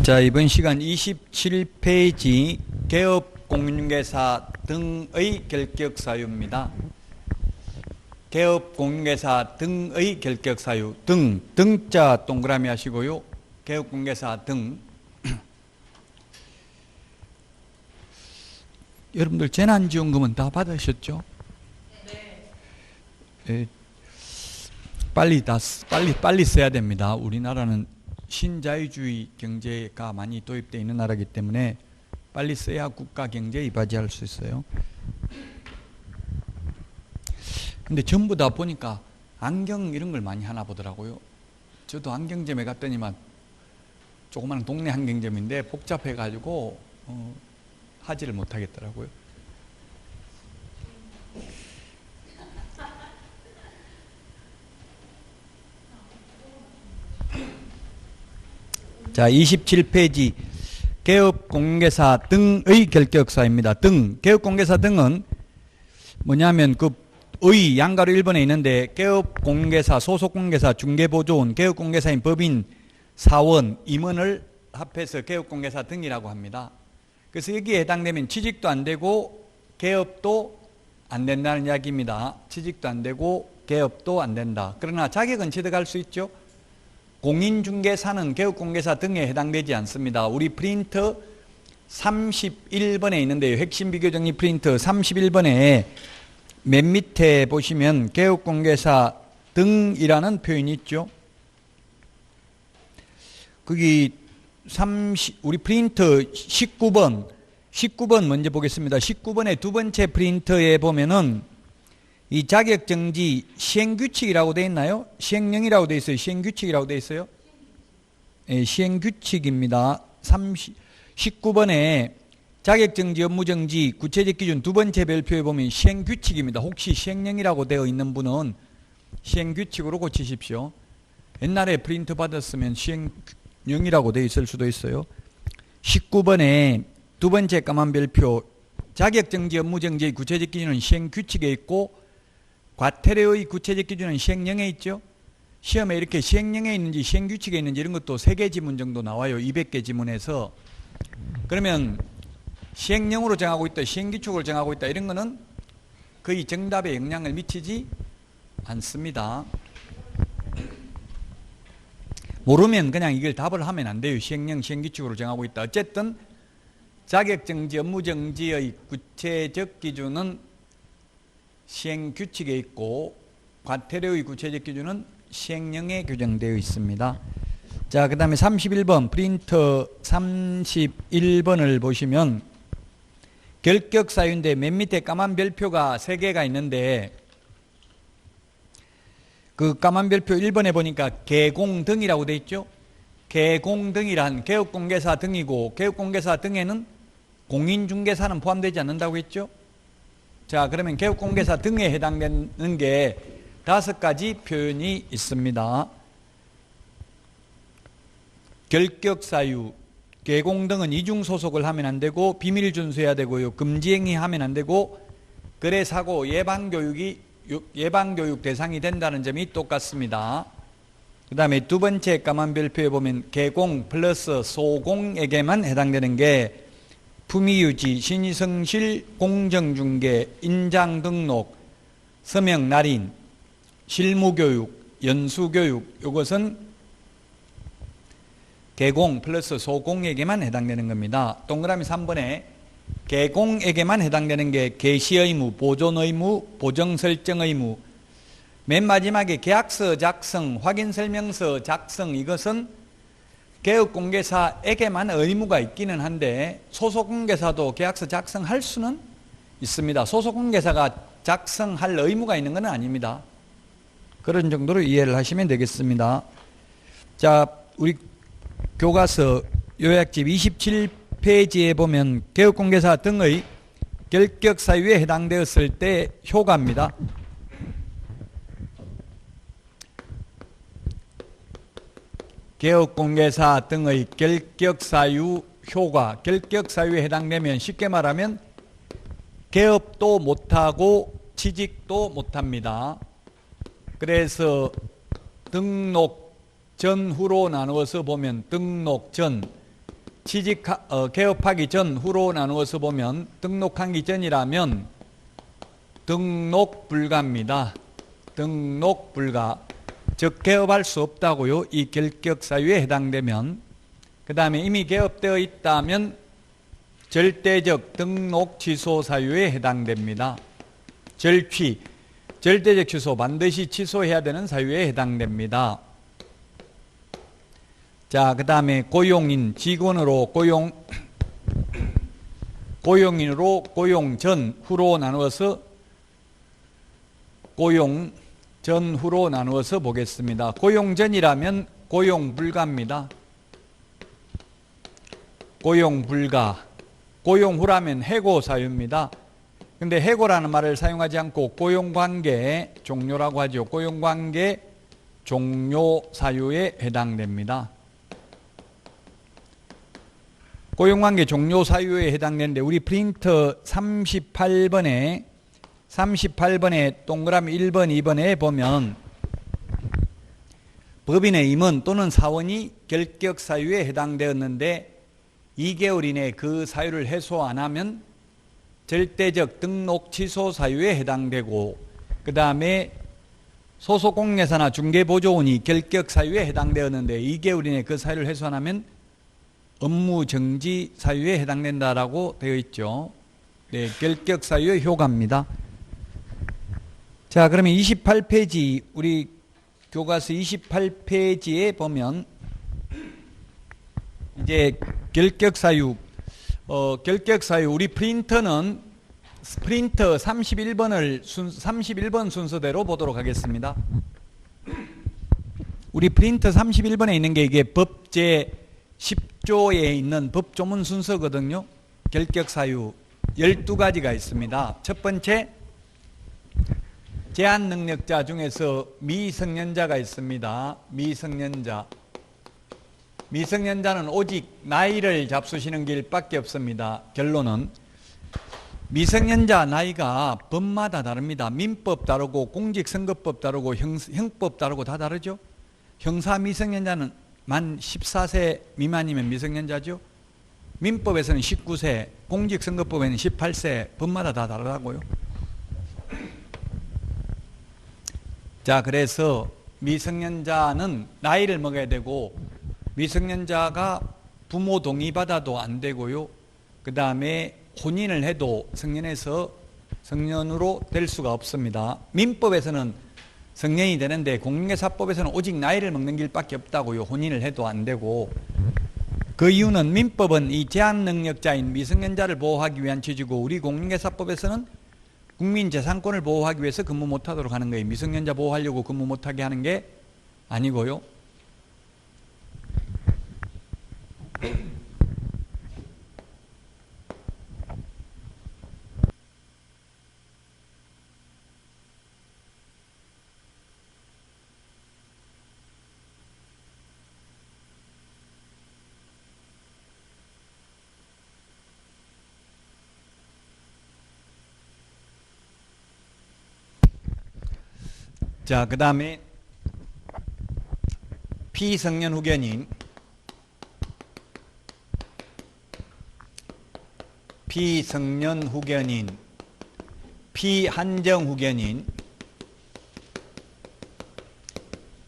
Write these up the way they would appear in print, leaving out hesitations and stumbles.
자, 이번 시간 27페이지 개업공인중개사 등의 결격사유입니다. 개업공인중개사 등의 결격사유, 등자 동그라미 하시고요. 개업공인중개사 등. 여러분들 재난지원금은 다 받으셨죠? 네. 빨리 써야 됩니다. 우리나라는 신자유주의 경제가 많이 도입되어 있는 나라이기 때문에 빨리 써야 국가 경제에 이바지할 수 있어요. 근데 전부 다 보니까 안경 이런 걸 많이 하나 보더라고요. 저도 안경점에 갔더니만 조그마한 동네 안경점인데 복잡해가지고 하지를 못하겠더라고요. 자, 27페이지 개업공개사 등의 결격사입니다. 개업공개사 등은 뭐냐면 의 양가로 1번에 있는데 개업공개사, 소속공개사, 중개보조원, 개업공개사인 법인, 사원, 임원을 합해서 개업공개사 등이라고 합니다. 그래서 여기에 해당되면 취직도 안 되고 개업도 안 된다는 이야기입니다. 취직도 안 되고 개업도 안 된다. 그러나 자격은 취득할 수 있죠. 공인중개사는 개업공개사 등에 해당되지 않습니다. 우리 프린터 31번에 있는데요. 핵심 비교정리 프린터 31번에 맨 밑에 보시면 개업공개사 등이라는 표현이 있죠. 거기 우리 프린터 19번 먼저 보겠습니다. 19번의 두 번째 프린터에 보면은 이 자격정지 시행규칙이라고 되어 있나요? 시행령이라고 되어 있어요. 시행규칙이라고 되어 있어요. 네, 시행규칙입니다. 19번에 자격정지, 업무정지, 구체적 기준 두 번째 별표에 보면 시행규칙입니다. 혹시 시행령이라고 되어 있는 분은 시행규칙으로 고치십시오. 옛날에 프린트 받았으면 시행령이라고 되어 있을 수도 있어요. 19번에 두 번째 까만 별표 자격정지, 업무정지의 구체적 기준은 시행규칙에 있고 과태료의 구체적 기준은 시행령에 있죠. 시험에 이렇게 시행령에 있는지 시행규칙에 있는지 이런 것도 3개 지문 정도 나와요. 200개 지문에서. 그러면 시행령으로 정하고 있다, 시행규칙으로 정하고 있다 이런 거는 거의 정답에 영향을 미치지 않습니다. 모르면 그냥 이걸 답을 하면 안 돼요. 시행령, 시행규칙으로 정하고 있다. 어쨌든 자격정지, 업무정지의 구체적 기준은 시행규칙에 있고 과태료의 구체적 기준은 시행령에 규정되어 있습니다. 자, 그 다음에 31번 프린터 31번을 보시면 결격사유인데 맨 밑에 까만 별표가 3개가 있는데 그 까만 별표 1번에 보니까 개공 등이라고 되어 있죠. 개공 등이란 개업공개사 등이고 개업공개사 등에는 공인중개사는 포함되지 않는다고 했죠. 자, 그러면 개업공개사 등에 해당되는 게 5가지 표현이 있습니다. 결격사유, 개공 등은 이중소속을 하면 안 되고 비밀 준수해야 되고요. 금지행위 하면 안 되고 거래사고 예방교육 대상이 된다는 점이 똑같습니다. 그 다음에 두 번째 까만 별표에 보면 개공 플러스 소공에게만 해당되는 게 품위유지, 신의성실, 공정중개, 인장등록, 서명날인, 실무교육, 연수교육 이것은 개공 플러스 소공에게만 해당되는 겁니다. 동그라미 3번에 개공에게만 해당되는 게 개시의무, 보존의무, 보정설정의무, 맨 마지막에 계약서 작성, 확인설명서 작성 이것은 개업공개사에게만 의무가 있기는 한데 소속공개사도 계약서 작성할 수는 있습니다. 소속공개사가 작성할 의무가 있는 건 아닙니다. 그런 정도로 이해를 하시면 되겠습니다. 자, 우리 교과서 요약집 27페이지에 보면 개업공개사 등의 결격사유에 해당되었을 때 효과입니다. 개업공개사 등의 결격사유 효과, 결격사유에 해당되면 쉽게 말하면 개업도 못하고 취직도 못합니다. 그래서 등록 전후로 나누어서 보면 등록 전, 개업하기 전, 후로 나누어서 보면 등록하기 전이라면 등록 불가입니다. 등록 불가. 즉 개업할 수 없다고요. 이 결격 사유에 해당되면. 그 다음에 이미 개업되어 있다면 절대적 등록 취소 사유에 해당됩니다. 절취, 절대적 취소, 반드시 취소해야 되는 사유에 해당됩니다. 자, 그 다음에 고용인, 직원으로 고용인으로 고용 전, 후로 나누어서 고용 전, 후로 나누어서 보겠습니다. 고용 전이라면 고용 불가입니다. 고용 불가. 고용 후라면 해고 사유입니다. 근데 해고라는 말을 사용하지 않고 고용관계 종료라고 하죠. 고용관계 종료 사유에 해당됩니다. 고용관계 종료 사유에 해당되는데 우리 프린터 38번에 동그라미 1번, 2번에 보면 법인의 임원 또는 사원이 결격 사유에 해당되었는데 2개월 이내에 그 사유를 해소 안 하면 절대적 등록 취소 사유에 해당되고, 그 다음에 소속 공인회사나 중개보조원이 결격 사유에 해당되었는데 2개월 이내에 그 사유를 해소 안 하면 업무 정지 사유에 해당된다라고 되어 있죠. 네, 결격 사유의 효과입니다. 자, 그러면 28페이지, 우리 교과서 28페이지에 보면 이제 결격 사유, 우리 프린터 31번 순서대로 보도록 하겠습니다. 우리 프린터 31번에 있는 게 이게 법 제 10조에 있는 법조문 순서거든요. 결격 사유 12가지가 있습니다. 첫 번째, 제한 능력자 중에서 미성년자가 있습니다. 미성년자는 오직 나이를 잡수시는 길밖에 없습니다. 결론은 미성년자 나이가 법마다 다릅니다. 민법 다르고 공직선거법 다르고 형법 다르고 다 다르죠. 형사 미성년자는 만 14세 미만이면 미성년자죠. 민법에서는 19세, 공직선거법에는 18세, 법마다 다 다르다고요. 자, 그래서 미성년자는 나이를 먹어야 되고 미성년자가 부모 동의받아도 안 되고요. 그 다음에 혼인을 해도 성년으로 될 수가 없습니다. 민법에서는 성년이 되는데 공인중개사법에서는 오직 나이를 먹는 길밖에 없다고요. 혼인을 해도 안 되고. 그 이유는 민법은 이 제한능력자인 미성년자를 보호하기 위한 취지고 우리 공인중개사법에서는 국민재산권을 보호하기 위해서 근무 못하도록 하는 거예요. 미성년자 보호하려고 근무 못하게 하는 게 아니고요. 자, 그 다음에 피성년 후견인, 피한정 후견인,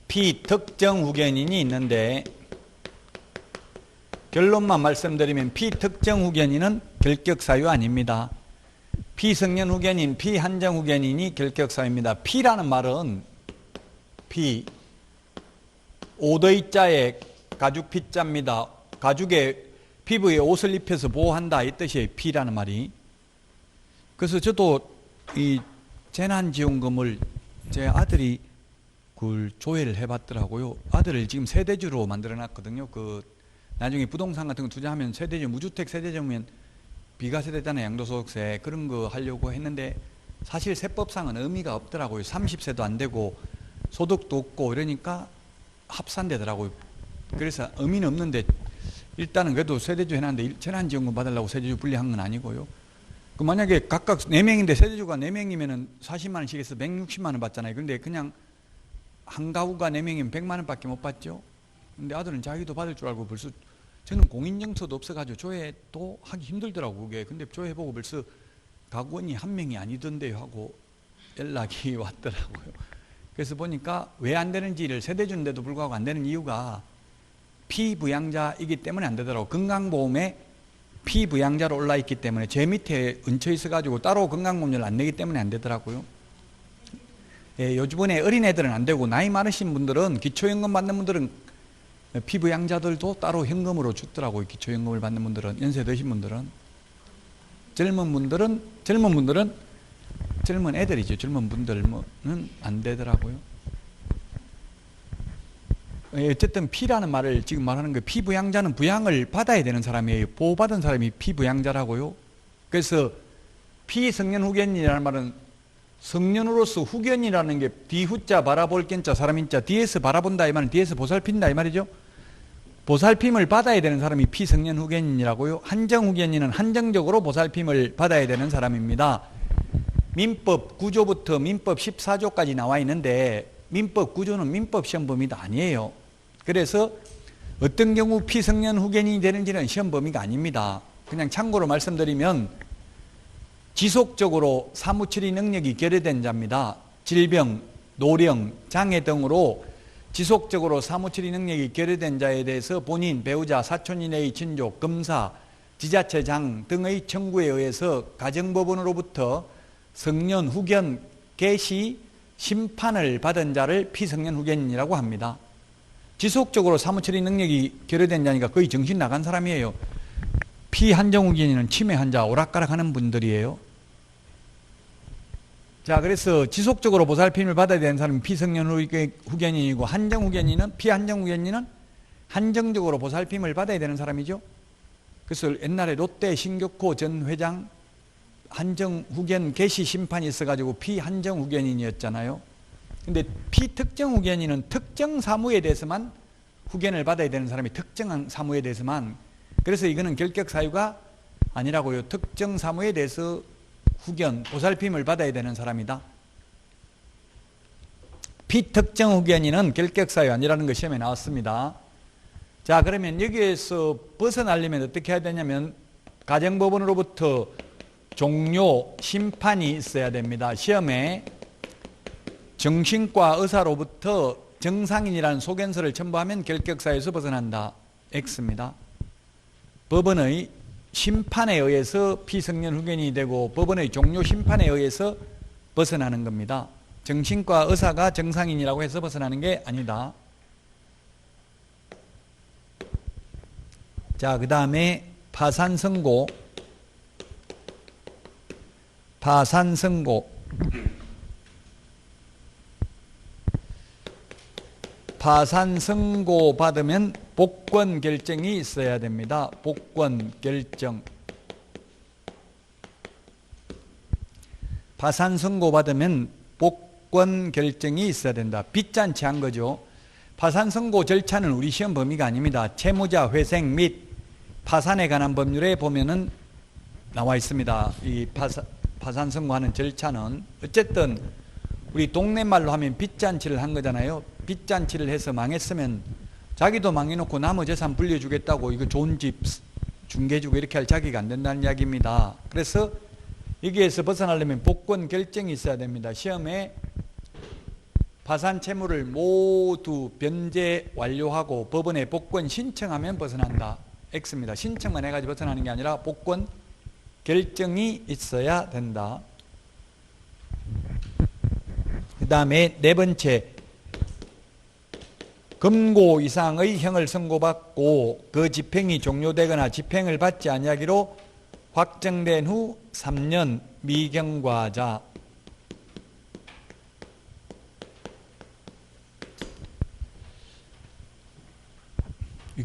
피특정 후견인이 있는데 결론만 말씀드리면 피특정 후견인은 결격 사유 아닙니다. 피성년 후견인, 피한정 후견인이 결격 사유입니다. 피라는 말은 오더이자의 가죽 피자입니다. 가죽에 피부에 옷을 입혀서 보호한다 이 뜻이에요. 피라는 말이. 그래서 저도 이 재난지원금을 제 아들이 그걸 조회를 해봤더라고요. 아들을 지금 세대주로 만들어놨거든요. 나중에 부동산 같은 거 투자하면 세대주, 무주택 세대주면 비과세되잖아요. 양도소득세. 그런 거 하려고 했는데 사실 세법상은 의미가 없더라고요. 30세도 안 되고 소득도 없고 이러니까 합산되더라고요. 그래서 의미는 없는데 일단은 그래도 세대주 해놨는데 재난지원금 받으려고 세대주 분리한 건 아니고요. 만약에 각각 4명인데 세대주가 4명이면 40만 원씩 해서 160만 원 받잖아요. 근데 그냥 한 가구가 4명이면 100만 원밖에 못 받죠. 근데 아들은 자기도 받을 줄 알고 벌써 저는 공인증서도 없어가지고 조회도 하기 힘들더라고 그게. 근데 조회해보고 벌써 가구원이 한 명이 아니던데요 하고 연락이 왔더라고요. 그래서 보니까 왜 안 되는지를 세대주인데도 불구하고 안 되는 이유가 피부양자이기 때문에 안 되더라고. 건강보험에 피부양자로 올라있기 때문에 제 밑에 얹혀 있어가지고 따로 건강보험료를 안 내기 때문에 안 되더라고요. 예, 요즘에 어린애들은 안 되고 나이 많으신 분들은, 기초연금 받는 분들은 피부양자들도 따로 현금으로 주더라고요. 기초연금을 받는 분들은, 연세 드신 분들은. 젊은 애들이죠. 젊은 분들은 안 되더라고요. 어쨌든 피라는 말을 지금 말하는 거, 피부양자는 부양을 받아야 되는 사람이에요. 보호받은 사람이 피부양자라고요. 그래서 피성년 후견인이라는 말은 성년으로서 후견이라는 게 뒤후자 바라볼 견자 사람인자, 뒤에서 바라본다 이 말은 뒤에서 보살핀다 이 말이죠. 보살핌을 받아야 되는 사람이 피성년 후견인이라고요. 한정 후견인은 한정적으로 보살핌을 받아야 되는 사람입니다. 민법 9조부터 민법 14조까지 나와 있는데 민법 9조는 민법 시험 범위도 아니에요. 그래서 어떤 경우 피성년 후견인이 되는지는 시험 범위가 아닙니다. 그냥 참고로 말씀드리면 지속적으로 사무처리 능력이 결여된 자입니다. 질병, 노령, 장애 등으로 지속적으로 사무처리 능력이 결여된 자에 대해서 본인, 배우자, 사촌 이내의 친족, 검사, 지자체장 등의 청구에 의해서 가정법원으로부터 성년 후견 개시 심판을 받은 자를 피성년 후견인이라고 합니다. 지속적으로 사무처리 능력이 결여된 자니까 거의 정신 나간 사람이에요. 피한정 후견인은 치매 환자, 오락가락하는 분들이에요. 자, 그래서 지속적으로 보살핌을 받아야 되는 사람은 피성년 후견인이고, 한정 후견인은, 피한정 후견인은 한정적으로 보살핌을 받아야 되는 사람이죠. 그래서 옛날에 롯데 신격호 전 회장 한정 후견 개시 심판이 있어가지고 피한정 후견인이었잖아요. 근데 피특정 후견인은 특정 사무에 대해서만 후견을 받아야 되는 사람이, 특정한 사무에 대해서만. 그래서 이거는 결격 사유가 아니라고요. 특정 사무에 대해서 후견, 보살핌을 받아야 되는 사람이다. 피특정 후견인은 결격 사유 아니라는 것 시험에 나왔습니다. 자, 그러면 여기에서 벗어나려면 어떻게 해야 되냐면 가정법원으로부터 종료 심판이 있어야 됩니다. 시험에 정신과 의사로부터 정상인이라는 소견서를 첨부하면 결격사유에서 벗어난다. X입니다. 법원의 심판에 의해서 피성년 후견인이 되고 법원의 종료 심판에 의해서 벗어나는 겁니다. 정신과 의사가 정상인이라고 해서 벗어나는 게 아니다. 자, 그 다음에 파산선고. 파산선고 받으면 복권 결정이 있어야 됩니다. 복권 결정. 파산선고 받으면 복권 결정이 있어야 된다. 빚잔치 한 거죠. 파산선고 절차는 우리 시험 범위가 아닙니다. 채무자 회생 및 파산에 관한 법률에 보면은 나와 있습니다. 이 파산선고하는 절차는 어쨌든 우리 동네 말로 하면 빚잔치를 한 거잖아요. 빚잔치를 해서 망했으면 자기도 망해놓고 남의 재산 불려주겠다고 이거 좋은 집 중개주고 이렇게 할 자기가 안 된다는 이야기입니다. 그래서 여기에서 벗어나려면 복권 결정이 있어야 됩니다. 시험에 파산 채무를 모두 변제 완료하고 법원에 복권 신청하면 벗어난다. X입니다. 신청만 해가지고 벗어나는 게 아니라 복권 결정이 있어야 된다. 그 다음에 네 번째, 금고 이상의 형을 선고받고 그 집행이 종료되거나 집행을 받지 아니하기로 확정된 후 3년 미경과자.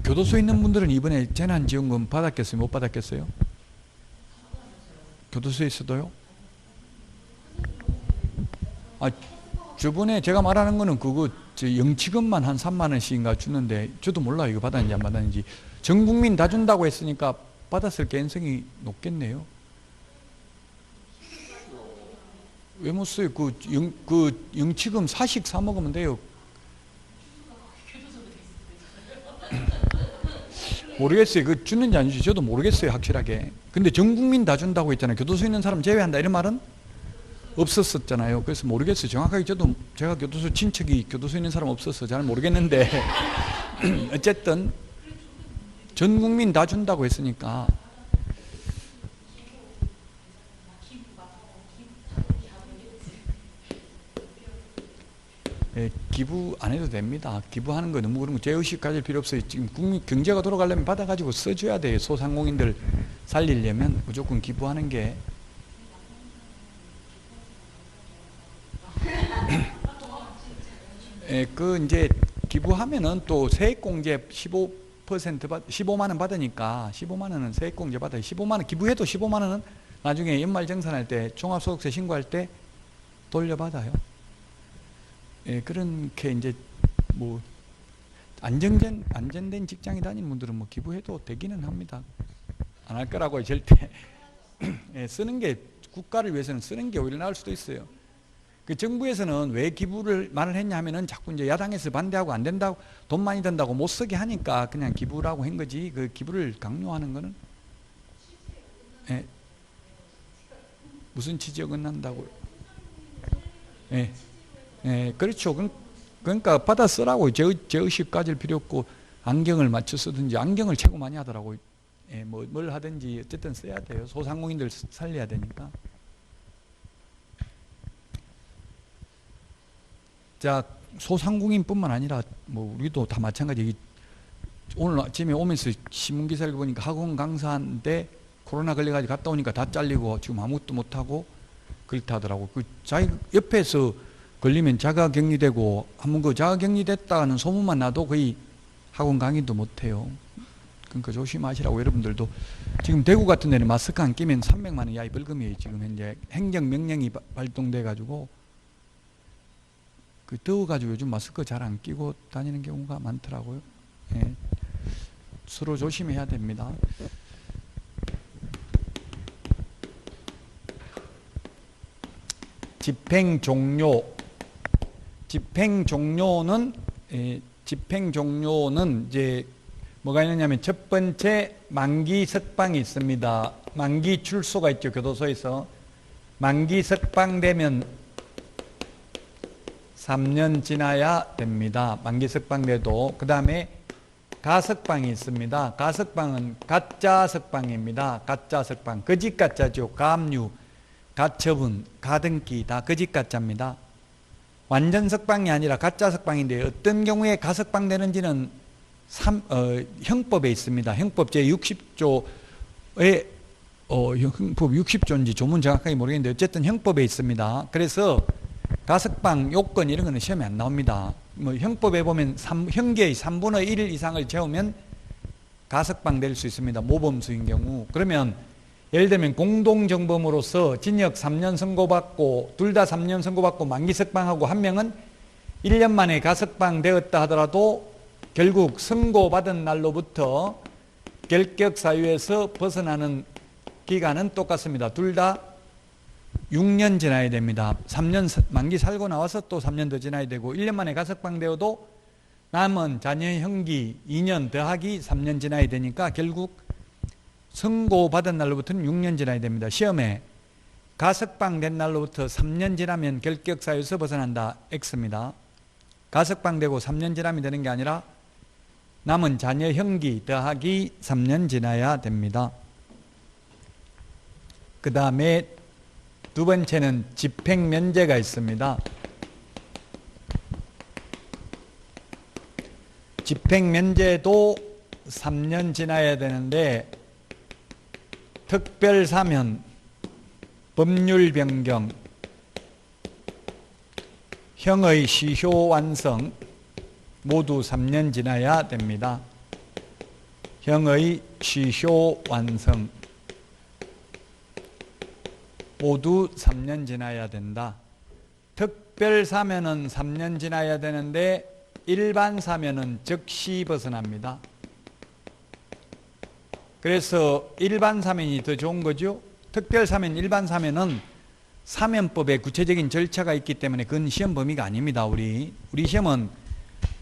교도소에 있는 분들은 이번에 재난지원금 받았겠어요? 못 받았겠어요? 교도소에 있어도요? 저번에 제가 말하는 거는 그거 영치금만 한 3만 원씩인가 주는데 저도 몰라요. 이거 받았는지 안 받았는지. 전 국민 다 준다고 했으니까 받았을 가능성이 높겠네요. 왜 못 써요? 그 영치금 사식 사 먹으면 돼요. 모르겠어요. 그 주는지 안 주는지 저도 모르겠어요, 확실하게. 근데 전 국민 다 준다고 했잖아요. 교도소 있는 사람 제외한다 이런 말은 없었었잖아요. 그래서 모르겠어요. 정확하게 저도 제가 교도소 친척이 교도소 있는 사람 없어서 잘 모르겠는데 어쨌든 전 국민 다 준다고 했으니까. 예, 기부 안 해도 됩니다. 기부하는 거 너무 그런 거 죄의식 가질 필요 없어요. 지금 국민 경제가 돌아가려면 받아가지고 써줘야 돼요. 소상공인들 살리려면 무조건 기부하는 게. 예, 그 이제 기부하면은 또 세액공제 15만 원 받으니까 15만 원은 세액공제 받아요. 15만 원 기부해도 15만 원은 나중에 연말정산할 때 종합소득세 신고할 때 돌려받아요. 예, 그렇게 이제 뭐 안전된 직장에 다니는 분들은 뭐 기부해도 되기는 합니다. 안 할 거라고요, 절대. 예, 쓰는 게 국가를 위해서는 쓰는 게 오히려 나을 수도 있어요. 그 정부에서는 왜 기부를 말을 했냐 하면은 자꾸 이제 야당에서 반대하고 안 된다고 돈 많이 든다고 못 쓰게 하니까 그냥 기부라고 한 거지. 그 기부를 강요하는 거는 예, 무슨 취지에 어긋난다고요? 예. 예, 그렇죠. 그러니까 받아 쓰라고 죄의식 가질 필요 없고 안경을 맞춰 쓰든지 안경을 최고 많이 하더라고요. 예, 뭘 하든지 어쨌든 써야 돼요. 소상공인들 살려야 되니까. 자, 소상공인뿐만 아니라 뭐 우리도 다 마찬가지. 오늘 아침에 오면서 신문 기사를 보니까 학원 강사인데 코로나 걸려가지고 갔다 오니까 다 잘리고 지금 아무것도 못하고 그렇다 하더라고. 그 자기 옆에서 걸리면 자가격리되고 한번 그 자가격리됐다는 소문만 나도 거의 학원 강의도 못해요. 그러니까 조심하시라고. 여러분들도 지금 대구 같은 데는 마스크 안 끼면 300만 원 이하의 벌금이에요. 지금 현재 행정명령이 발동돼 가지고 그 더워가지고 요즘 마스크 잘 안 끼고 다니는 경우가 많더라고요. 예. 서로 조심해야 됩니다. 집행 종료. 집행 종료는 이제 뭐가 있느냐면 첫 번째 만기 석방이 있습니다. 만기 출소가 있죠. 교도소에서 만기 석방되면 3년 지나야 됩니다. 만기 석방돼도. 그 다음에 가석방이 있습니다. 가석방은 가짜 석방입니다. 가짜 석방. 거짓 가짜죠. 가압류, 가처분, 가등기 다 거짓 가짜입니다. 완전 석방이 아니라 가짜 석방인데 어떤 경우에 가석방되는지는 형법에 있습니다. 형법 제60조에 형법 60조인지 조문 정확하게 모르겠는데 어쨌든 형법에 있습니다. 그래서 가석방 요건 이런 거는 시험에 안 나옵니다. 뭐 형법에 보면 형계의 3분의 1 이상을 채우면 가석방 될 수 있습니다. 모범수인 경우. 그러면 예를 들면 공동정범으로서 징역 3년 선고받고 둘 다 3년 선고받고 만기 석방하고 한 명은 1년 만에 가석방 되었다 하더라도 결국 선고받은 날로부터 결격 사유에서 벗어나는 기간은 똑같습니다. 둘 다 6년 지나야 됩니다. 3년 만기 살고 나와서 또 3년 더 지나야 되고 1년 만에 가석방 되어도 남은 자녀 형기 2년 더하기 3년 지나야 되니까 결국 선고받은 날로부터는 6년 지나야 됩니다. 시험에 가석방된 날로부터 3년 지나면 결격사유에서 벗어난다. X입니다. 가석방되고 3년 지나면 되는 게 아니라 남은 자녀 형기 더하기 3년 지나야 됩니다. 그 다음에 두 번째는 집행면제가 있습니다. 집행면제도 3년 지나야 되는데 특별사면, 법률 변경, 형의 시효 완성 모두 3년 지나야 됩니다. 형의 시효 완성 모두 3년 지나야 된다. 특별사면은 3년 지나야 되는데 일반사면은 즉시 벗어납니다. 그래서 일반사면이 더 좋은 거죠. 특별사면, 일반사면은 사면법에 구체적인 절차가 있기 때문에 그건 시험 범위가 아닙니다. 우리 시험은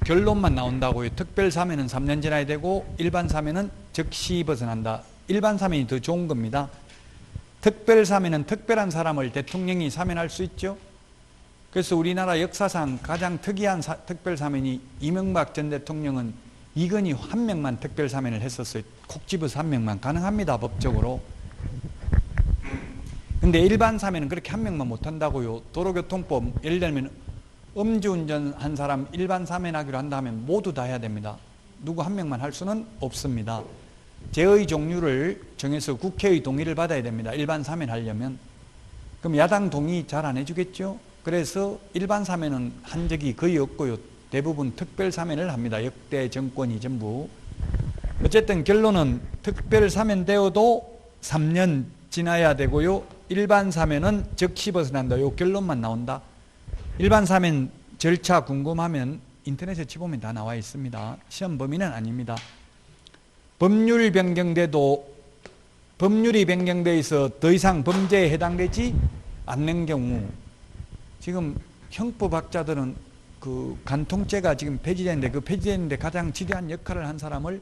결론만 나온다고요. 특별사면은 3년 지나야 되고 일반사면은 즉시 벗어난다. 일반 사면이 더 좋은 겁니다. 특별 사면은 특별한 사람을 대통령이 사면할 수 있죠. 그래서 우리나라 역사상 가장 특이한 특별 사면이 이명박 전 대통령은 이건희 한 명만 특별 사면을 했었어요. 콕 집어서 한 명만 가능합니다, 법적으로. 근데 일반 사면은 그렇게 한 명만 못 한다고요. 도로교통법 예를 들면 음주운전 한 사람 일반 사면하기로 한다면 모두 다 해야 됩니다. 누구 한 명만 할 수는 없습니다. 죄의 종류를 정해서 국회의 동의를 받아야 됩니다. 일반 사면하려면. 그럼 야당 동의 잘 안 해주겠죠? 그래서 일반 사면은 한 적이 거의 없고요. 대부분 특별 사면을 합니다. 역대 정권이 전부. 어쨌든 결론은 특별 사면 되어도 3년 지나야 되고요. 일반 사면은 즉시 벗어난다. 이 결론만 나온다. 일반 사면 절차 궁금하면 인터넷에 치보면 다 나와 있습니다. 시험 범위는 아닙니다. 법률 변경돼도 법률이 변경돼 있어 더 이상 범죄에 해당되지 않는 경우, 지금 형법학자들은 그 간통죄가 지금 폐지되는데 그 폐지되는데 가장 지대한 역할을 한 사람을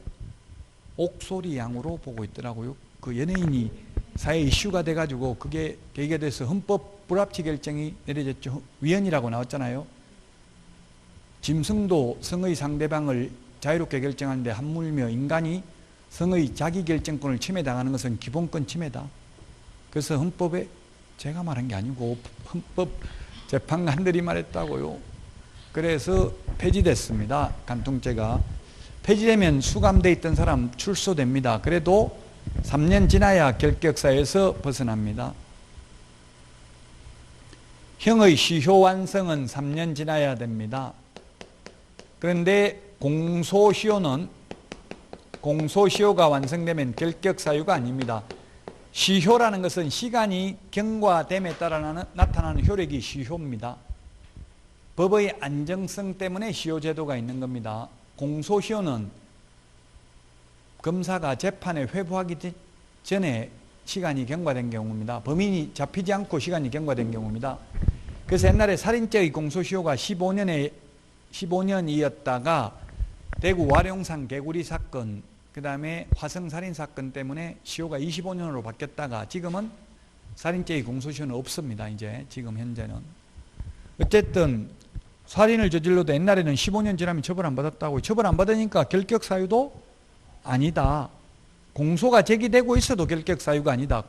옥소리 양으로 보고 있더라고요. 그 연예인이 사회 이슈가 돼가지고 그게 계기가 돼서 헌법 불합치 결정이 내려졌죠. 위헌이라고 나왔잖아요. 짐승도 성의 상대방을 자유롭게 결정하는데 함물며 인간이 성의 자기결정권을 침해당하는 것은 기본권 침해다. 그래서 헌법에 제가 말한 게 아니고 헌법 재판관들이 말했다고요. 그래서 폐지됐습니다. 간통죄가. 폐지되면 수감돼 있던 사람 출소됩니다. 그래도 3년 지나야 결격사유에서 벗어납니다. 형의 시효 완성은 3년 지나야 됩니다. 그런데 공소시효가 완성되면 결격사유가 아닙니다. 시효라는 것은 시간이 경과됨에 따라 나타나는 효력이 시효입니다. 법의 안정성 때문에 시효제도가 있는 겁니다. 공소시효는 검사가 재판에 회부하기 전에 시간이 경과된 경우입니다. 범인이 잡히지 않고 시간이 경과된 경우입니다. 그래서 옛날에 살인죄의 공소시효가 15년이었다가 대구 와룡산 개구리 사건, 그 다음에 화성살인 사건 때문에 시효가 25년으로 바뀌었다가 지금은 살인죄의 공소시효는 없습니다. 이제 지금 현재는. 어쨌든 살인을 저질러도 옛날에는 15년 지나면 처벌 안 받았다고. 처벌 안 받으니까 결격사유도 아니다. 공소가 제기되고 있어도 결격사유가 아니다.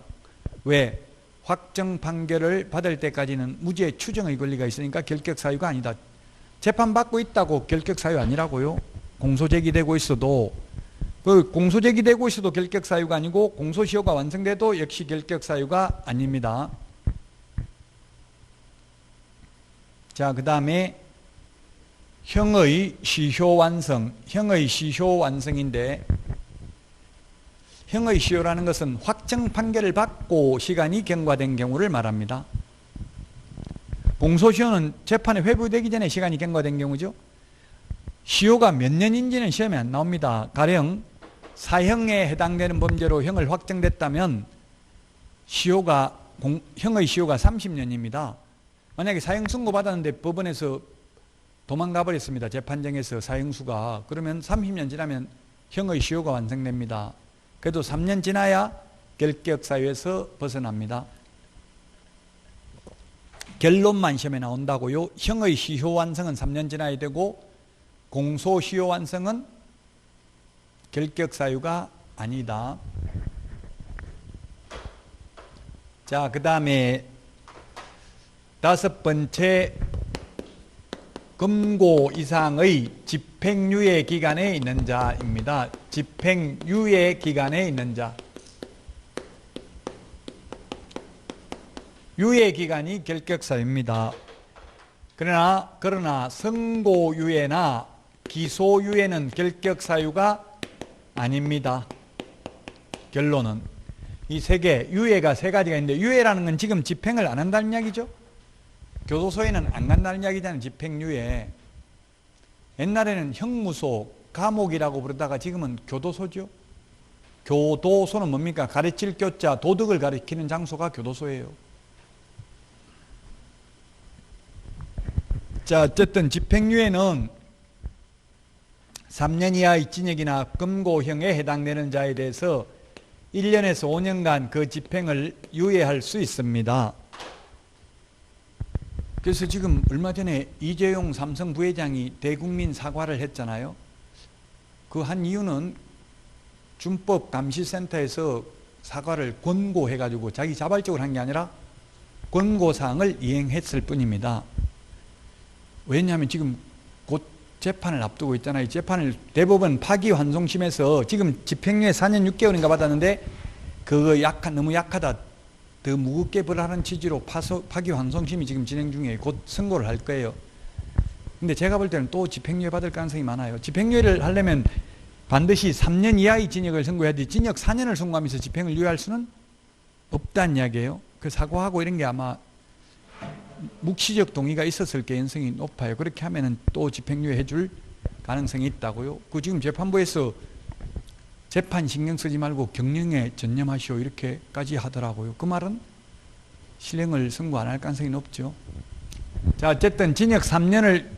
왜? 확정 판결을 받을 때까지는 무죄 추정의 권리가 있으니까 결격사유가 아니다. 재판받고 있다고 결격사유 아니라고요. 공소 제기되고 있어도. 그 공소 제기되고 있어도 결격사유가 아니고 공소시효가 완성돼도 역시 결격사유가 아닙니다. 자, 그 다음에 형의 시효 완성. 형의 시효 완성인데, 형의 시효라는 것은 확정 판결을 받고 시간이 경과된 경우를 말합니다. 공소시효는 재판에 회부되기 전에 시간이 경과된 경우죠. 시효가 몇 년인지는 시험에 안 나옵니다. 가령 사형에 해당되는 범죄로 형을 확정됐다면 형의 시효가 30년입니다. 만약에 사형 선고 받았는데 법원에서 도망가 버렸습니다. 재판정에서 사형수가. 그러면 30년 지나면 형의 시효가 완성됩니다. 그래도 3년 지나야 결격사유에서 벗어납니다. 결론만 시험에 나온다고요. 형의 시효 완성은 3년 지나야 되고 공소시효 완성은 결격사유가 아니다. 자, 그 다음에 5번째, 금고 이상의 집행유예 기간에 있는 자입니다. 집행유예 기간에 있는 자. 유예 기간이 결격사유입니다. 그러나 선고유예나 기소유예는 결격사유가 아닙니다. 결론은 이 세 개, 유예가 세 가지가 있는데, 유예라는 건 지금 집행을 안 한다는 이야기죠. 교도소에는 안 간다는 이야기잖아요. 집행유예. 옛날에는 형무소, 감옥이라고 부르다가 지금은 교도소죠. 교도소는 뭡니까? 가르칠 교자, 도덕을 가르치는 장소가 교도소예요. 자, 어쨌든 집행유예는 3년 이하의 징역이나 금고형에 해당되는 자에 대해서 1년에서 5년간 그 집행을 유예할 수 있습니다. 그래서 지금 얼마 전에 이재용 삼성 부회장이 대국민 사과를 했잖아요. 그 한 이유는 준법감시센터에서 사과를 권고해가지고 자기 자발적으로 한 게 아니라 권고사항을 이행했을 뿐입니다. 왜냐하면 지금 곧 재판을 앞두고 있잖아요. 재판을 대법원 파기환송심에서 지금 집행유예 4년 6개월인가 받았는데 그거 너무 약하다. 더 무겁게 벌하는 취지로 파기환송심이 지금 진행 중이에요. 곧 선고를 할 거예요. 근데 제가 볼 때는 또 집행유예 받을 가능성이 많아요. 집행유예를 하려면 반드시 3년 이하의 징역을 선고해야지 징역 4년을 선고하면서 집행을 유예할 수는 없다는 이야기예요. 그 사고하고 이런 게 아마 묵시적 동의가 있었을 개연성이 높아요. 그렇게 하면은 또 집행유예 해줄 가능성이 있다고요. 그 지금 재판부에서 재판 신경 쓰지 말고 경영에 전념하시오 이렇게까지 하더라고요. 그 말은 실형을 선고 안 할 가능성이 높죠. 자, 어쨌든 징역 3년을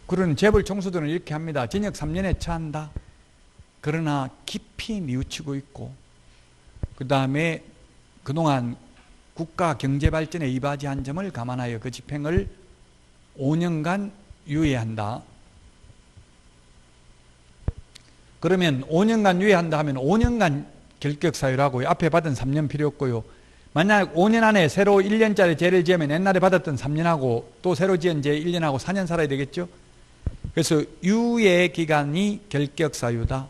그런 재벌 총수들은 이렇게 합니다. 징역 3년에 처한다. 그러나 깊이 뉘우치고 있고 그 다음에 그동안 국가 경제 발전에 이바지한 점을 감안하여 그 집행을 5년간 유예한다. 그러면 5년간 유예한다 하면 5년간 결격사유라고요. 앞에 받은 3년 필요 없고요. 만약 5년 안에 새로 1년짜리 죄를 지으면 옛날에 받았던 3년하고 또 새로 지은 죄 1년하고 4년 살아야 되겠죠. 그래서 유예 기간이 결격사유다.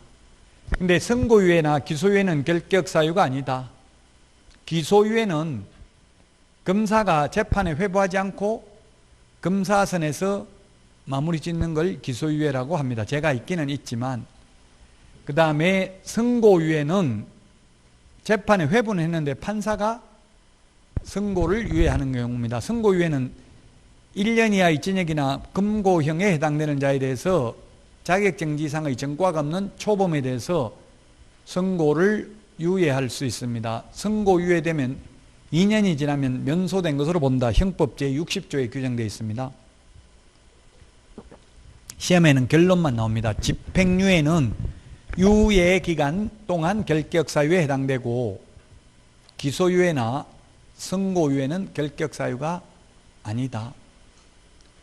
근데 선고유예나 기소유예는 결격사유가 아니다. 기소유예는 검사가 재판에 회부하지 않고 검사선에서 마무리 짓는 걸 기소유예라고 합니다. 제가 있기는 있지만 그 다음에 선고유예는 재판에 회부는 했는데 판사가 선고를 유예하는 경우입니다. 선고유예는 1년 이하의 징역이나 금고형에 해당되는 자에 대해서 자격정지 이상의 전과가 없는 초범에 대해서 선고를 유예할 수 있습니다. 선고 유예되면 2년이 지나면 면소된 것으로 본다. 형법 제60조에 규정되어 있습니다. 시험에는 결론만 나옵니다. 집행유예는 유예 기간 동안 결격사유에 해당되고 기소유예나 선고유예는 결격사유가 아니다.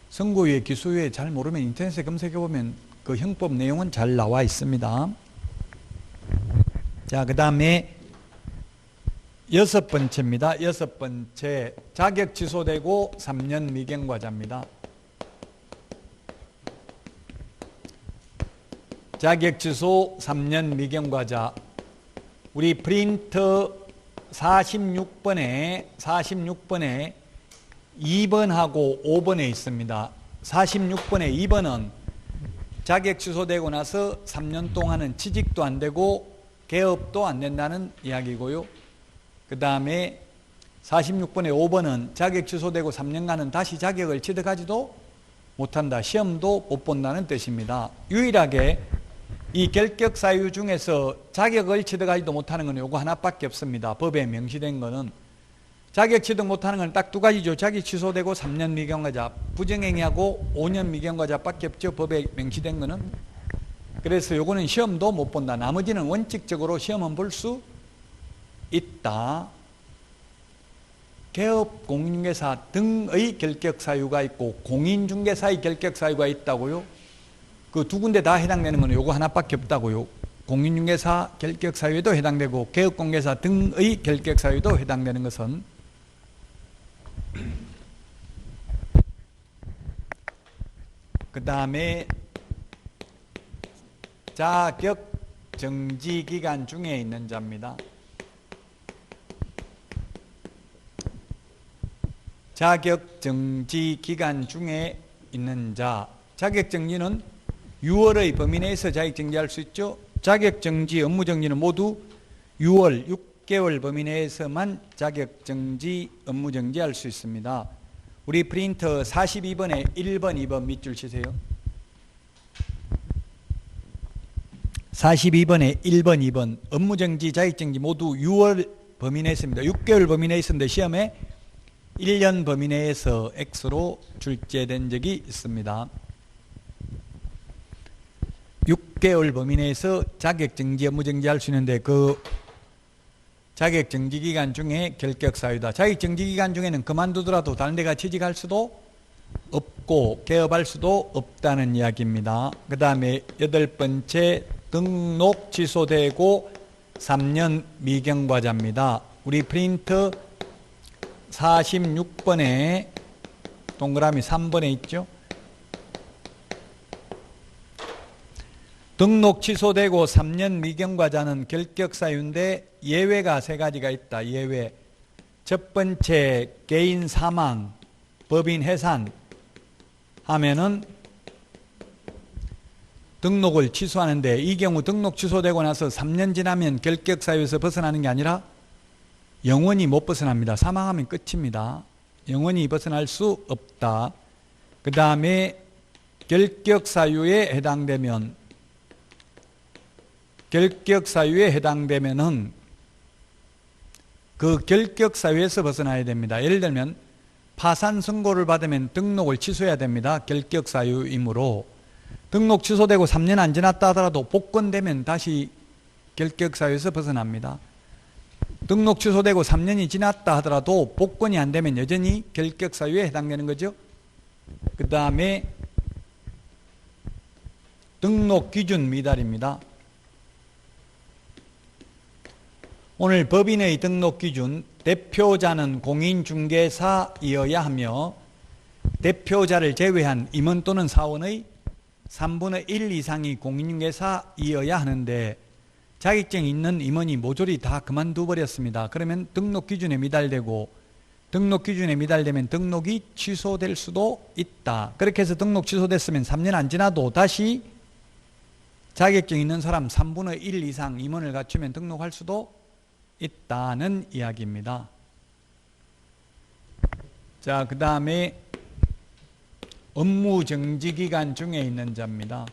선고유예, 기소유예 잘 모르면 인터넷에 검색해보면 그 형법 내용은 잘 나와 있습니다. 자, 그 다음에 6번째입니다. 6번째, 자격 취소되고 3년 미경과자입니다. 자격 취소 3년 미경과자. 우리 프린터 46번에 2번하고 5번에 있습니다. 46번에 2번은 자격 취소되고 나서 3년 동안은 취직도 안 되고 개업도 안 된다는 이야기고요. 그 다음에 46번에 5번은 자격 취소되고 3년간은 다시 자격을 취득하지도 못한다. 시험도 못 본다는 뜻입니다. 유일하게 이 결격사유 중에서 자격을 취득하지도 못하는 건 요거 하나밖에 없습니다. 법에 명시된 거는. 자격 취득 못하는 건 딱 두 가지죠. 자격 취소되고 3년 미경과자, 부정행위하고 5년 미경과자밖에 없죠. 법에 명시된 거는. 그래서 요거는 시험도 못 본다. 나머지는 원칙적으로 시험은 볼 수 있다. 개업, 공인중개사 등의 결격사유가 있고 공인중개사의 결격사유가 있다고요. 그 두 군데 다 해당되는 건 요거 하나밖에 없다고요. 공인중개사 결격사유에도 해당되고 개업공개사 등의 결격사유도 해당되는 것은 그 다음에 자격 정지 기간 중에 있는 자입니다. 자격 정지 기간 중에 있는 자. 자격 정지는 6월의 범위 내에서 자격 정지할 수 있죠. 자격 정지, 업무 정지는 모두 6월, 6개월 범위 내에서만 자격 정지, 업무 정지할 수 있습니다. 우리 프린터 42번에 1번, 2번 밑줄 치세요. 42번에 1번, 2번 업무 정지, 자격 정지 모두 6월 범위 내에 있습니다. 6개월 범위 내에 있었는데 시험에 1년 범위 내에서 X로 출제된 적이 있습니다. 6개월 범위 내에서 자격정지, 업무정지 할 수 있는데 그 자격정지 기간 중에 결격사유다. 자격정지 기간 중에는 그만두더라도 다른 데 가 취직할 수도 없고 개업할 수도 없다는 이야기입니다. 그 다음에 8번째, 등록 취소되고 3년 미경과자입니다. 우리 프린트 46번에 동그라미 3번에 있죠. 등록 취소되고 3년 미경과자는 결격사유인데 예외가 3가지가 있다. 예외. 첫 번째, 개인 사망, 법인 해산 하면은 등록을 취소하는데, 이 경우 등록 취소되고 나서 3년 지나면 결격사유에서 벗어나는 게 아니라 영원히 못 벗어납니다. 사망하면 끝입니다. 영원히 벗어날 수 없다. 그 다음에 결격사유에 해당되면은 그 결격사유에서 벗어나야 됩니다. 예를 들면 파산 선고를 받으면 등록을 취소해야 됩니다. 결격사유이므로 등록 취소되고 3년 안 지났다 하더라도 복권되면 다시 결격사유에서 벗어납니다. 등록 취소되고 3년이 지났다 하더라도 복권이 안 되면 여전히 결격사유에 해당되는 거죠. 그 다음에 등록 기준 미달입니다. 오늘 법인의 등록 기준, 대표자는 공인중개사이어야 하며 대표자를 제외한 임원 또는 사원의 3분의 1 이상이 공인중개사이어야 하는데 자격증이 있는 임원이 모조리 다 그만둬 버렸습니다. 그러면 등록 기준에 미달되고 등록 기준에 미달되면 등록이 취소될 수도 있다. 그렇게 해서 등록 취소됐으면 3년 안 지나도 다시 자격증 있는 사람 3분의 1 이상 임원을 갖추면 등록할 수도 있다는 이야기입니다. 자, 그 다음에 업무정지기간 중에 있는 자입니다.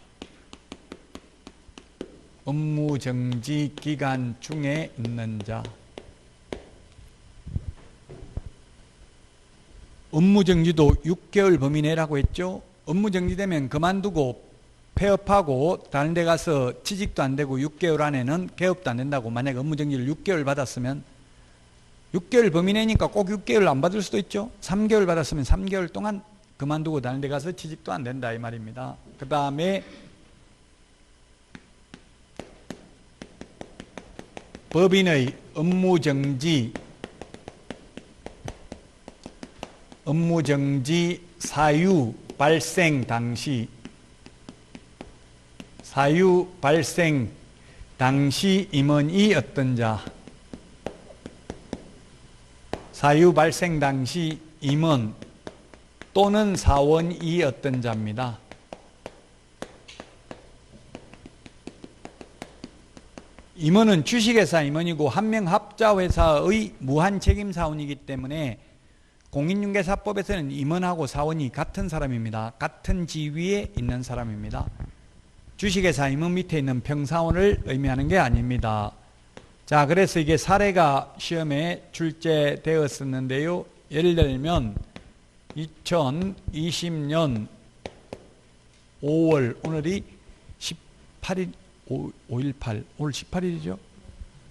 업무정지기간 중에 있는 자. 업무정지도 6개월 범위 내라고 했죠. 업무정지되면 그만두고 폐업하고 다른 데 가서 취직도 안 되고 6개월 안에는 개업도 안 된다고. 만약에 업무정지를 6개월 받았으면 6개월 범위 내니까 꼭 6개월 안 받을 수도 있죠. 3개월 받았으면 3개월 동안 그만두고 다른 데 가서 취직도 안 된다 이 말입니다. 그 다음에 법인의 업무정지 사유 발생 당시 임원이 어떤 자, 사유 발생 당시 임원 또는 사원이 어떤 자입니다. 임원은 주식회사 임원이고 한명합자회사의 무한책임사원이기 때문에 공인중개사법에서는 임원하고 사원이 같은 사람입니다. 같은 지위에 있는 사람입니다. 주식회사 임원 밑에 있는 평사원을 의미하는 게 아닙니다. 자, 그래서 이게 사례가 시험에 출제되었었는데요. 예를 들면 2020년 5월, 오늘이 18일, 5.18, 오늘 18일이죠?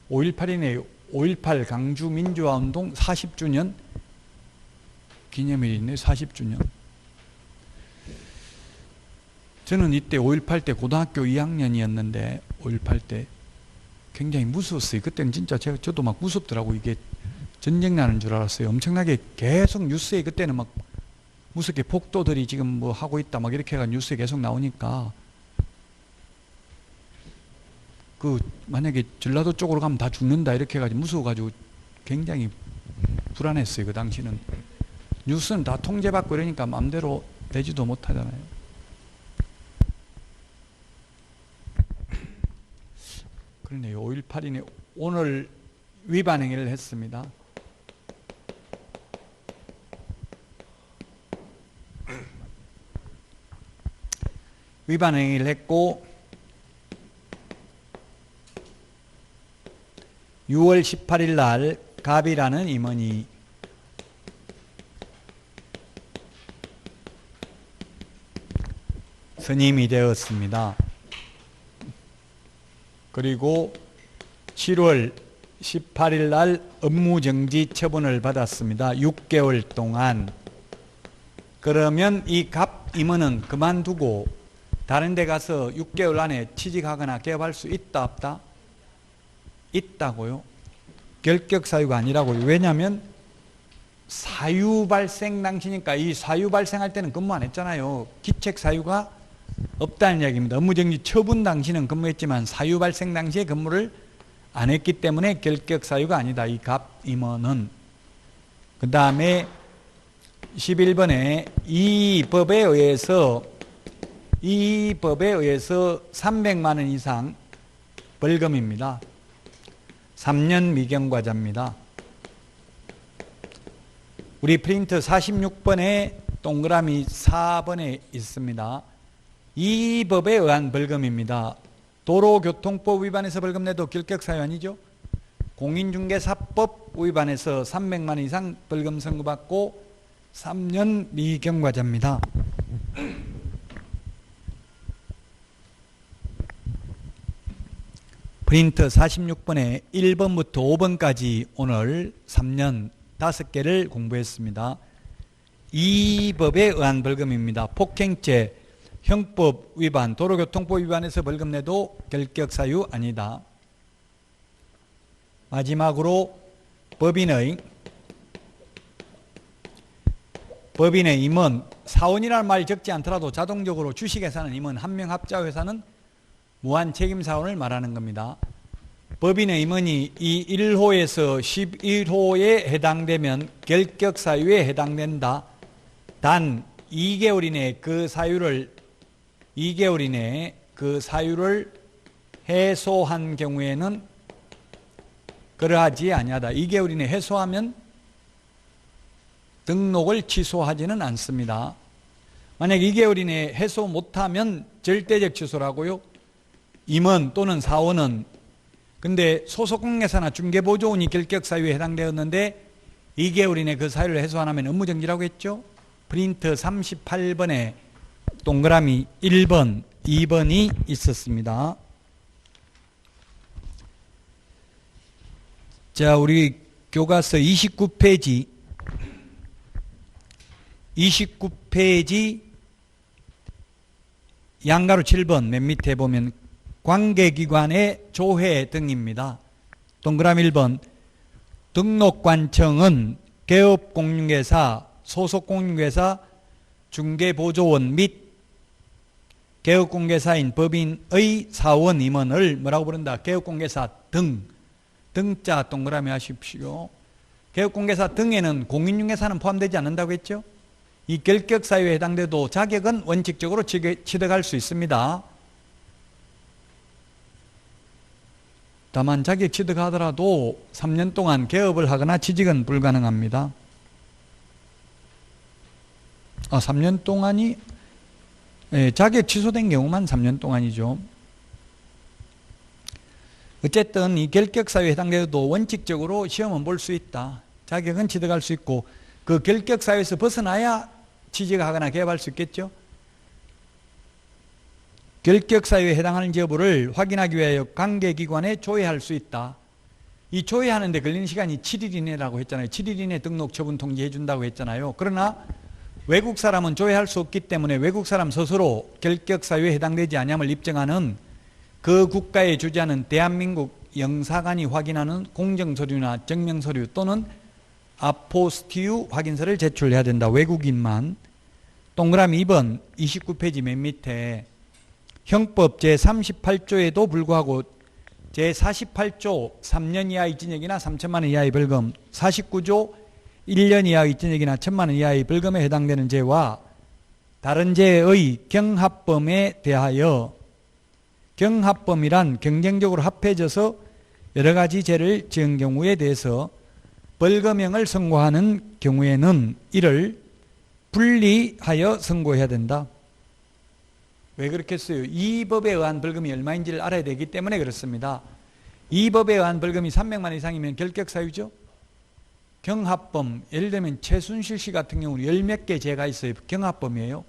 5.18이네요. 5.18 강주민주화운동 40주년 기념일이 있네요. 40주년. 저는 이때 5.18 때 고등학교 2학년이었는데 5.18 때 굉장히 무서웠어요. 그때는 진짜 저도 막 무섭더라고. 이게 전쟁 나는 줄 알았어요. 엄청나게 계속 뉴스에 그때는 막 무섭게 폭도들이 지금 뭐 하고 있다 막 이렇게 해가 뉴스에 계속 나오니까 그 만약에 전라도 쪽으로 가면 다 죽는다 이렇게 해가지고 무서워가지고 굉장히 불안했어요. 그 당시는 뉴스는 다 통제받고 이러니까 마음대로 되지도 못하잖아요. 그러네요. 5.18이네. 오늘 위반행위를 했습니다. 위반행위를 했고 6월 18일 날 갑이라는 임원이 선임이 되었습니다. 그리고 7월 18일 날 업무정지 처분을 받았습니다. 6개월 동안. 그러면 이 갑 임원은 그만두고 다른 데 가서 6개월 안에 취직하거나 개업할 수 있다 없다? 있다고요. 결격 사유가 아니라고요. 왜냐하면 사유 발생 당시니까 이 사유 발생할 때는 근무 안 했잖아요. 기책 사유가 없다는 이야기입니다. 업무정지 처분 당시는 근무했지만 사유 발생 당시에 근무를 안 했기 때문에 결격 사유가 아니다. 이 갑 임원은. 그 다음에 11번에 이 법에 의해서 300만 원 이상 벌금입니다. 3년 미경과자입니다. 우리 프린트 46번에 동그라미 4번에 있습니다. 이 법에 의한 벌금입니다. 도로교통법 위반해서 벌금 내도 결격 사유 아니죠? 공인중개사법 위반해서 300만 원 이상 벌금 선고받고 3년 미경과자입니다. 프린트 46번에 1번부터 5번까지 오늘 3년 5개를 공부했습니다. 이 법에 의한 벌금입니다. 폭행죄, 형법 위반, 도로교통법 위반해서 벌금 내도 결격 사유 아니다. 마지막으로 법인의 임원, 사원이라는 말이 적지 않더라도 자동적으로 주식회사는 임원, 한명 합자회사는 무한 책임사원을 말하는 겁니다. 법인의 임원이 이 1호에서 11호에 해당되면 결격 사유에 해당된다. 단 2개월 이내에 그 사유를 해소한 경우에는 그러하지 아니하다. 2개월 이내에 해소하면 등록을 취소하지는 않습니다. 만약 2개월 이내에 해소 못하면 절대적 취소라고요. 임원 또는 사원은 근데 소속공개사나 중개보조원이 결격 사유에 해당되었는데 2개월 이내 그 사유를 해소 안 하면 업무정지라고 했죠. 프린트 38번에 동그라미 1번, 2번이 있었습니다. 자, 우리 교과서 29페이지 양가로 7번 맨 밑에 보면 관계기관의 조회 등입니다. 동그라미 1번 등록관청은 개업공인중개사, 소속공인중개사, 중개보조원 및 개업공개사인 법인의 사원 임원을 뭐라고 부른다? 개업공개사 등. 등자 동그라미 하십시오. 개업공개사 등에는 공인중개사는 포함되지 않는다고 했죠? 이 결격 사유에 해당돼도 자격은 원칙적으로 취득할 수 있습니다. 다만 자격 취득하더라도 3년 동안 개업을 하거나 취직은 불가능합니다. 3년 동안이 자격 취소된 경우만 3년 동안이죠. 어쨌든 이 결격 사유에 해당되어도 원칙적으로 시험은 볼 수 있다. 자격은 취득할 수 있고 그 결격 사유에서 벗어나야 취직하거나 개업할 수 있겠죠. 결격 사유에 해당하는지 여부를 확인하기 위하여 관계기관에 조회할 수 있다. 이 조회하는 데 걸리는 시간이 7일 이내라고 했잖아요. 7일 이내 등록 처분 통지해 준다고 했잖아요. 그러나 외국 사람은 조회할 수 없기 때문에 외국 사람 스스로 결격 사유에 해당되지 아니함을 입증하는 그 국가에 주재하는 대한민국 영사관이 확인하는 공정서류나 증명서류 또는 아포스티유 확인서를 제출해야 된다. 외국인만. 동그라미 2번 29페이지 맨 밑에 형법 제38조에도 불구하고 제48조 3년 이하의 징역이나 3천만 원 이하의 벌금, 49조 1년 이하의 징역이나 1천만 원 이하의 벌금에 해당되는 죄와 다른 죄의 경합범에 대하여 경합범이란 경쟁적으로 합해져서 여러 가지 죄를 지은 경우에 대해서 벌금형을 선고하는 경우에는 이를 분리하여 선고해야 된다. 왜 그렇게 했어요? 이 법에 의한 벌금이 얼마인지를 알아야 되기 때문에 그렇습니다. 이 법에 의한 벌금이 300만 원 이상이면 결격 사유죠. 경합범, 예를 들면 최순실 씨 같은 경우는 열 몇 개 죄가 있어요. 경합범이에요.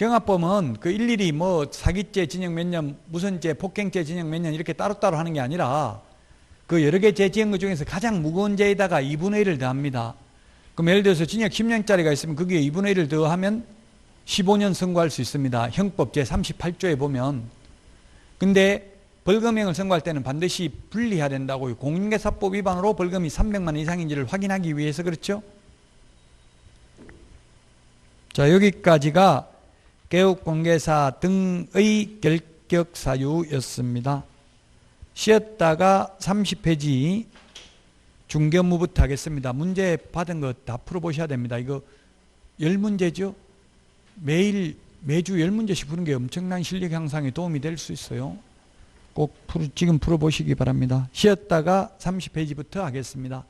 경합범은 그 일일이 뭐 사기죄 징역 몇 년, 무선죄, 폭행죄 징역 몇 년 이렇게 따로따로 하는 게 아니라 그 여러 개 죄 지은 것 중에서 가장 무거운 죄에다가 2분의 1을 더합니다. 그럼 예를 들어서 징역 10년짜리가 있으면 거기에 2분의 1을 더하면 15년 선고할 수 있습니다. 형법 제38조에 보면. 근데 벌금형을 선고할 때는 반드시 분리해야 된다고요. 공인중개사법 위반으로 벌금이 300만 원 이상인지를 확인하기 위해서 그렇죠. 자, 여기까지가 개업공개사 등의 결격사유였습니다. 쉬었다가 30페이지 중개업무부터 하겠습니다. 문제 받은 거 다 풀어보셔야 됩니다. 이거 10문제죠? 매주 10문제씩 푸는 게 엄청난 실력 향상에 도움이 될 수 있어요. 꼭 지금 풀어보시기 바랍니다. 쉬었다가 30페이지부터 하겠습니다.